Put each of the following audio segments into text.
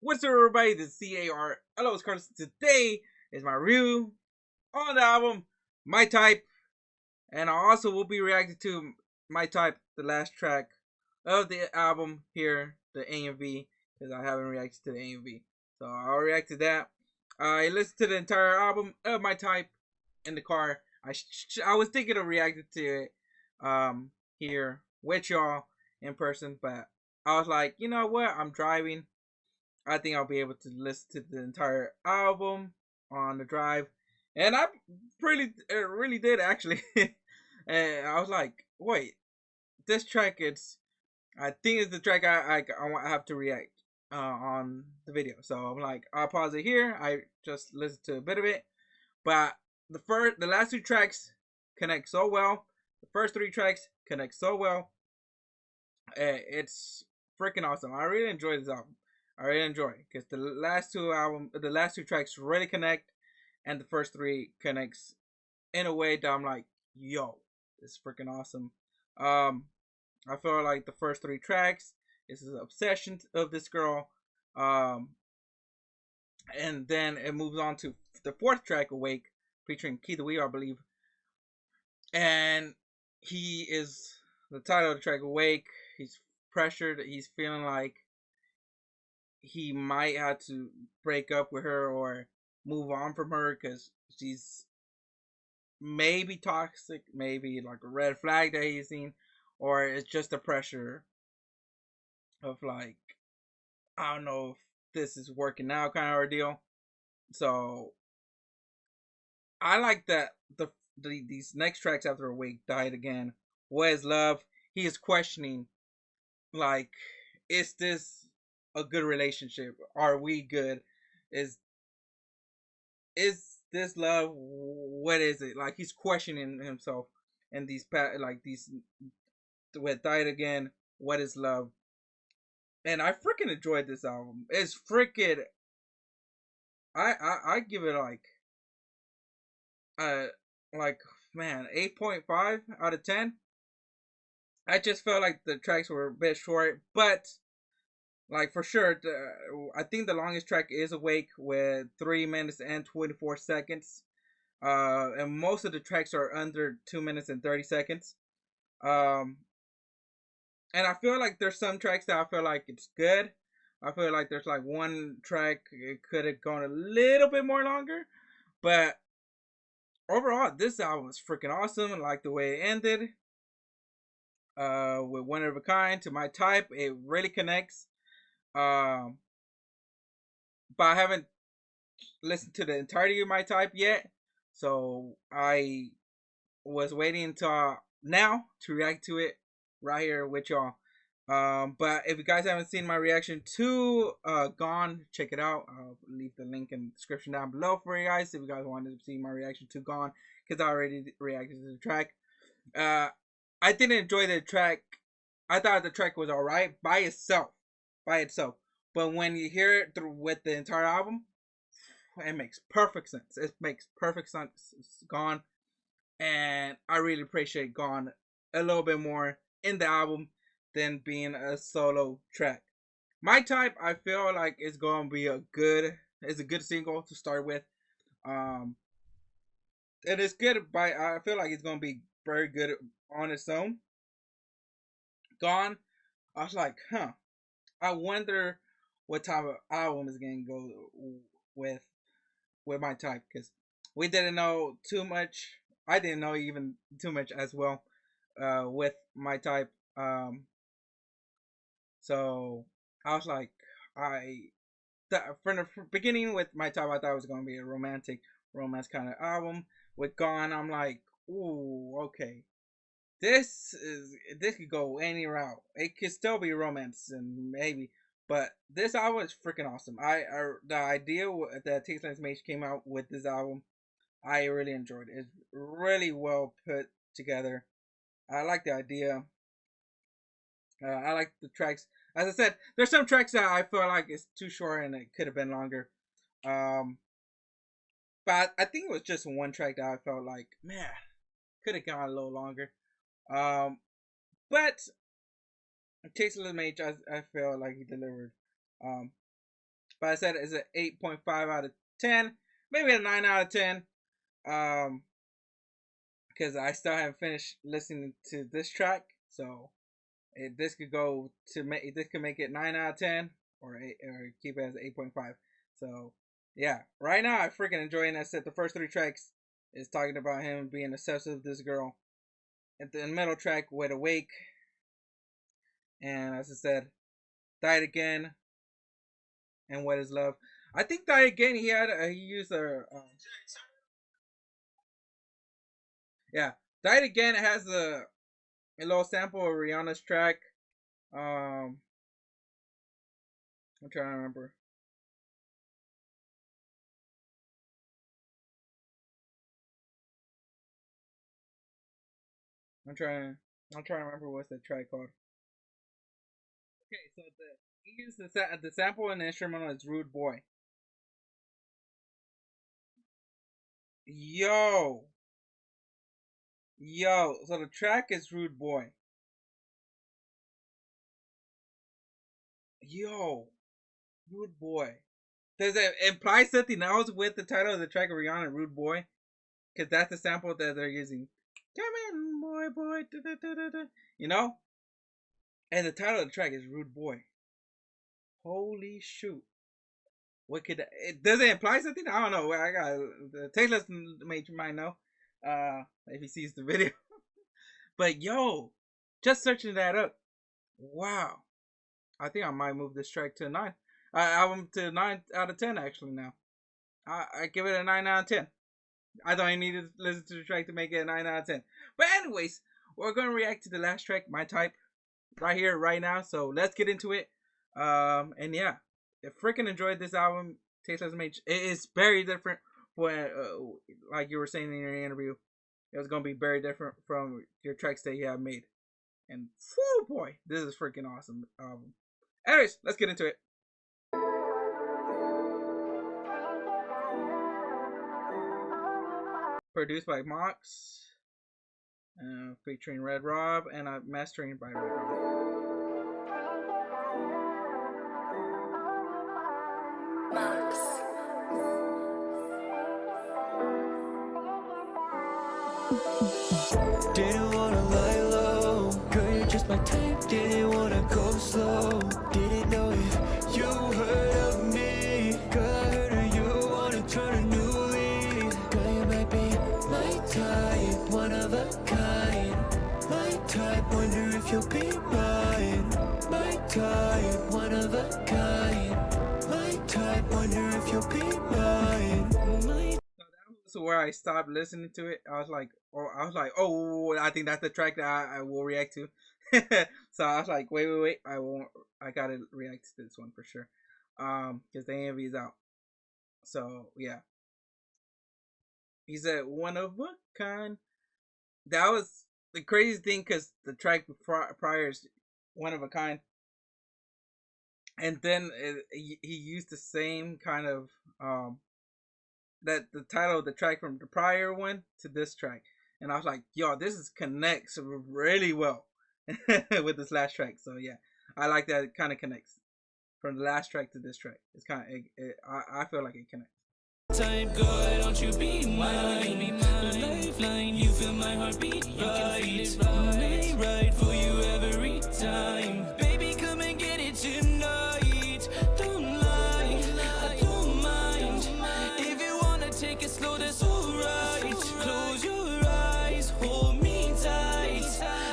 What's up, everybody? This is CAR. Hello, it's Carlos. Today is my review on the album My Type, and I also will be reacting to My Type, the last track of the album here, the AMV, because I haven't reacted to the AMV. So I'll react to that. I listened to the entire album of My Type in the car. I was thinking of reacting to it here with y'all in person, but I was like, you know what? I'm driving. I think I'll be able to listen to the entire album on the drive, and I really did actually. And I was like, wait, this track it's I think it's the track I have to react on the video. So I'm like, I'll pause it here. I just listened to a bit of it, but the last two tracks connect so well. The first three tracks connect so well. It's freaking awesome. I really enjoy this album. I really enjoy it because the last two tracks really connect, and the first three connects in a way that I'm like, yo, it's freaking awesome. Um, I feel like the first three tracks is an obsession of this girl, um, and then it moves on to the fourth track, Awake, featuring Keith Wee, I believe, and he is the title of the track, Awake. He's pressured. He's feeling like he might have to break up with her or move on from her because she's maybe toxic, maybe like a red flag that he's seen, or it's just the pressure of like, I don't know if this is working out kind of ordeal. So I like that these next tracks after Awake died again. What is love? He is questioning like, is this a good relationship? Are we good? Is is this love? What is it? Like he's questioning himself and these with died again. What is love? And I freaking enjoyed this album. It's freaking. I give it uh like man 8.5 out of 10. I just felt like the tracks were a bit short, but like for sure, I think the longest track is Awake with 3 minutes and 24 seconds. And most of the tracks are under 2 minutes and 30 seconds. Um, and I feel like there's some tracks that I feel like it's good. I feel like there's like one track it could have gone a little bit more longer, but overall, this album is freaking awesome. I like the way it ended. With One of a Kind to My Type, it really connects. Um, but I haven't listened to the entirety of My Type yet, so I was waiting until now to react to it right here with y'all. But if you guys haven't seen my reaction to Gone, check it out. I'll leave the link in the description down below for you guys if you guys wanted to see my reaction to Gone, because I already reacted to the track. Uh, I didn't enjoy the track. I thought the track was alright by itself. But when you hear it through with the entire album, it makes perfect sense. It makes perfect sense. It's Gone, and I really appreciate Gone a little bit more in the album than being a solo track. My Type, I feel like it's gonna be it's a good single to start with. Um, and it's good, but I feel like it's gonna be very good on its own. Gone, I was like, huh. I wonder what type of album is gonna go with with My Type because we didn't know too much. I didn't know even too much as well with My Type. So I was like, from the beginning with My Type, I thought it was gonna be a romance kind of album. With Gone, I'm like, ooh, okay. This could go any route. It could still be romance and maybe, but this album is freaking awesome. The idea that Tastelessmage came out with this album, I really enjoyed it. It's really well put together. I like the idea. I like the tracks. As I said, there's some tracks that I feel like it's too short and it could have been longer. Um, but I think it was just one track that I felt like, man, could have gone a little longer. Um, but Tasteless Mage, I feel like he delivered. Um, but I said it's an 8.5 out of 10, maybe a 9 out of 10. Because I still haven't finished listening to this track, so this could go to make this could make it 9 out of 10 or keep it as 8.5. So yeah, right now I freaking enjoying. I said the first 3 tracks is talking about him being obsessed with this girl. At the middle track with Awake, and as I said, Died Again, and What Is Love. I think Died Again he used yeah, Died Again has a little sample of Rihanna's track. I'm trying to remember. I'm trying to remember what's the track called. Okay, so he used the sample and the instrumental is Rude Boy. Yo, so the track is Rude Boy. Yo, Rude Boy. Does it imply something else with the title of the track of Rihanna, Rude Boy? Because that's the sample that they're using. Come in, boy. Da, da, da, da. You know? And the title of the track is Rude Boy. Holy shoot. What could does it imply something? I don't know. I got the Tastelessmage might know. If he sees the video. But yo, just searching that up. Wow. I think I might move this track to 9. Album to 9 out of 10 actually now. I give it a 9 out of 10. I don't even need to listen to the track to make it a 9 out of 10. But anyways, we're going to react to the last track, My Type, right here, right now. So let's get into it. And yeah, I freaking enjoyed this album, Tastelessmage. It is very different when, like you were saying in your interview, it was going to be very different from your tracks that you have made. And whoo boy, this is freaking awesome album. Anyways, let's get into it. Produced by Mox, featuring Red Rob, and mastering by Red Rob. Mox. Didn't wanna lie low, girl, you're just my type. Didn't wanna go slow, didn't know if you heard of me. Girl, I heard of you, wanna turn a new leaf. Girl, you might be my type, one of a kind. My type, wonder if you'll be mine. My type, one of a kind. My type, wonder if you'll be mine. So where I stopped listening to it, I was like, oh, I think that's the track that I will react to. So I was like, wait, I gotta react to this one for sure, because the AMV is out. So yeah, he said one of a kind. That was the crazy thing, because the track prior is one of a kind, and then he used the same kind of that the title of the track from the prior one to this track, and I was like, yo, this connects really well with this last track. So yeah, I like that it kind of connects from the last track to this track. It's kind of I feel like it connects. Time good, don't you be mine? Lifeline, you feel my heartbeat right. Right for you every time. Baby, come and get it tonight. Don't lie, I don't mind. If you wanna take it slow, that's alright. Close your eyes, hold me tight.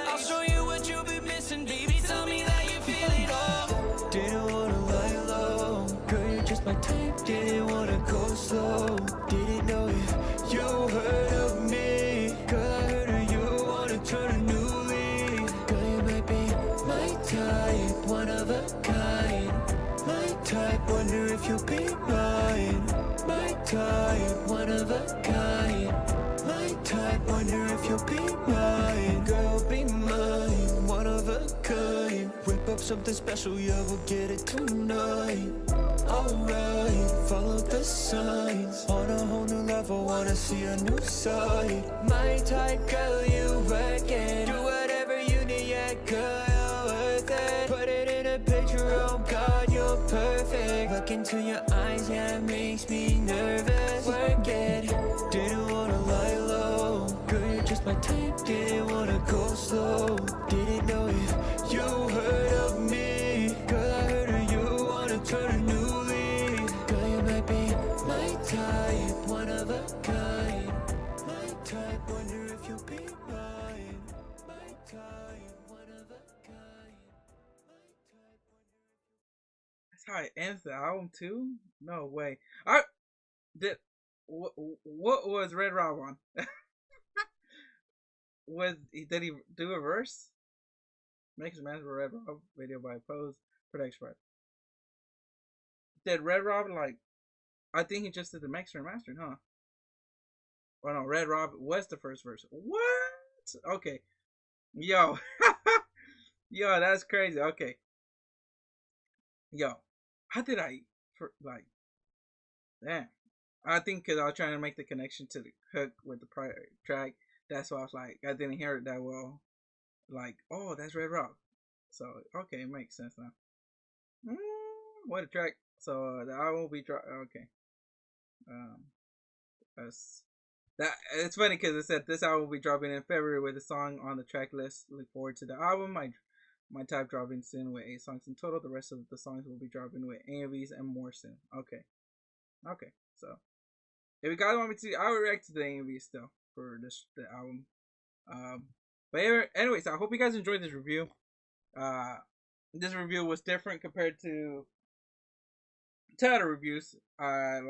I'll show you what you've been missing, baby. Tell me that you feel it all. Didn't wanna lie low, girl, you're just my type. Didn't wanna go slow, didn't know if you heard of me. Girl, I heard of you, wanna turn a new leaf. Girl, you might be my type, one of a kind. My type, wonder if you'll be mine. My type, one of a kind. My type, wonder if you'll be mine. Girl, be mine, one of a kind. Whip up something special, yeah, we'll get it tonight. Alright, follow the signs. On a whole new level, wanna see a new side. My type, girl, you working. Do whatever you need, yeah, girl, you're worth it. Put it in a picture, oh God, you're perfect. But look into your eyes, yeah, it makes me nervous. Work it, didn't wanna lie low. Girl, you're just my type, didn't wanna go slow. Didn't know if you heard of me. Girl, I heard of you, wanna turn a new leaf. Girl, you might be my type, one of a kind. My type, wonder if you'll be mine. My type, one of a kind. That's how it ends the album too. No way. I did. What was Red Rob on? Did he do a verse? Makes a master Red Rob video by Pose Production Spread. Did Red Rob like? I think he just did the mixer and master, huh? Well, no, Red Rob was the first verse. What? Okay, yo, yo, that's crazy. Okay, yo, how did I for like? Damn, I think because I was trying to make the connection to the hook with the prior track. That's why I was like, I didn't hear it that well. Like, oh, that's Red Rock. So okay, it makes sense now. What a track. So the album will be okay. Um, that's that. It's funny because it said this album will be dropping in February with a song on the track list. Look forward to the album. My type dropping soon with 8 songs in total. The rest of the songs will be dropping with AMVs and more soon. Okay, okay. So if you guys want me to, I'll react to the AMV still for the album. Um, but anyways, I hope you guys enjoyed this review. Uh, this review was different compared to other reviews. I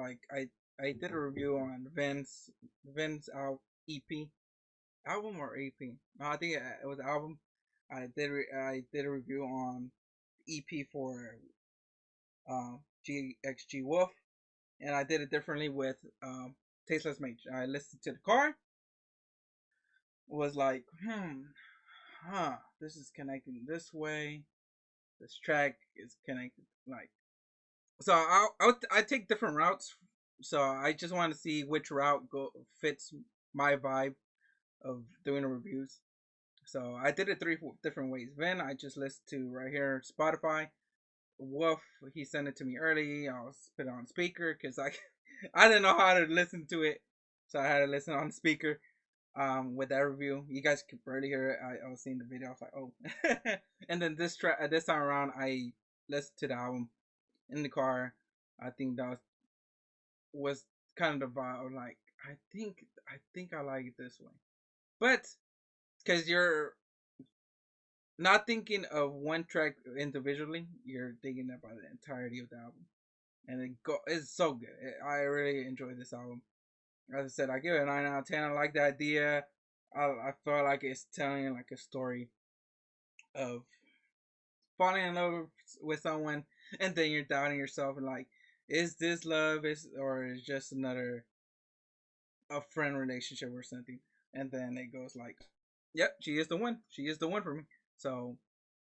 did a review on Vin's EP album or EP. No, I think it was album. I did a review on EP for GXG Wolf, and I did it differently with Tastelessmage. I listened to the car, was like, this is connecting this way. This track is connected like so. I take different routes. So I just want to see which route fits my vibe of doing the reviews. So I did it 3 different ways. Vin, I just listened to right here Spotify. Wolf, he sent it to me early. I was put it on speaker because I didn't know how to listen to it, so I had to listen on speaker. With that review, you guys could barely hear it. I was seeing the video. I was like, oh. And then this time around, I listened to the album in the car. I think that was kind of the vibe. Like, I think I like it this way, but because you're not thinking of one track individually, you're thinking about the entirety of the album, and it's so good. I really enjoyed this album. As I said, I give it a 9 out of 10. I like the idea. I felt like it's telling like a story of falling in love with someone, and then you're doubting yourself and like, is this love? Or is just another a friend relationship or something? And then it goes like, yep, she is the one. She is the one for me. So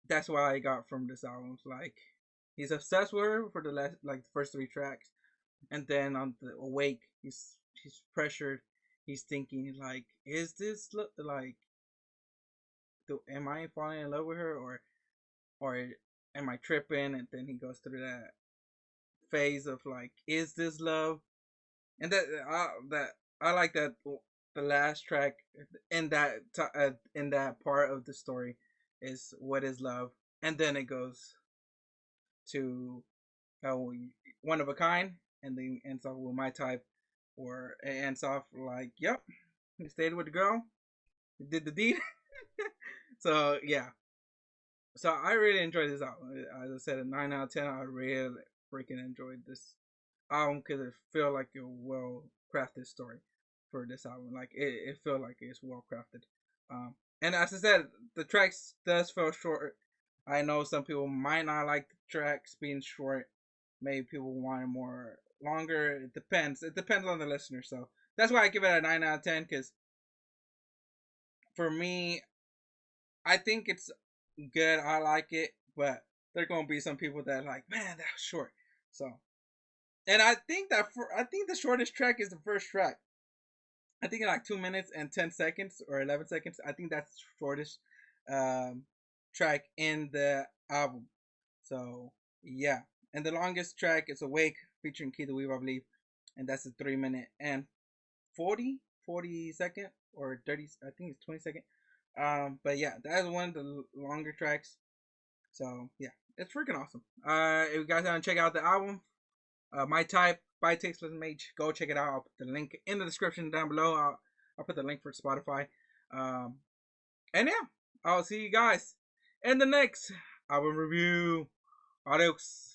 that's why I got from this album. Like, he's obsessed with her for the the first 3 tracks, and then on the Awake, he's pressured. He's thinking like, is this like, am I falling in love with her, or am I tripping? And then he goes through that phase of like, is this love? And that I like that the last track in that part of the story is what is love, and then it goes to uh, one of a kind, and then ends off with my type, or it ends off like, yep, he stayed with the girl, he did the deed. So yeah, so I really enjoyed this album. As I said, a 9 out of 10. I really freaking enjoyed this album because it felt like a well crafted story for this album. Like it felt like it's well crafted. And as I said, the tracks does feel short. I know some people might not like the tracks being short. Maybe people want it more longer. It depends. It depends on the listener. So that's why I give it a 9 out of 10. Because for me, I think it's good. I like it, but there are gonna be some people that are like, man, that was short. So, and I think I think the shortest track is the first track. I think in like 2 minutes and 10 seconds or 11 seconds. I think that's the shortest um, track in the album. So yeah. And the longest track is Awake featuring Keith Weave, I believe, and that's a 3 minute and 40 second or 30. I think it's 20 second. But yeah, that is one of the longer tracks. So yeah, it's freaking awesome. If you guys want to check out the album, My Type by Tastelessmage, go check it out. I'll put the link in the description down below. I'll put the link for Spotify. And yeah, I'll see you guys in the next album review. Adios.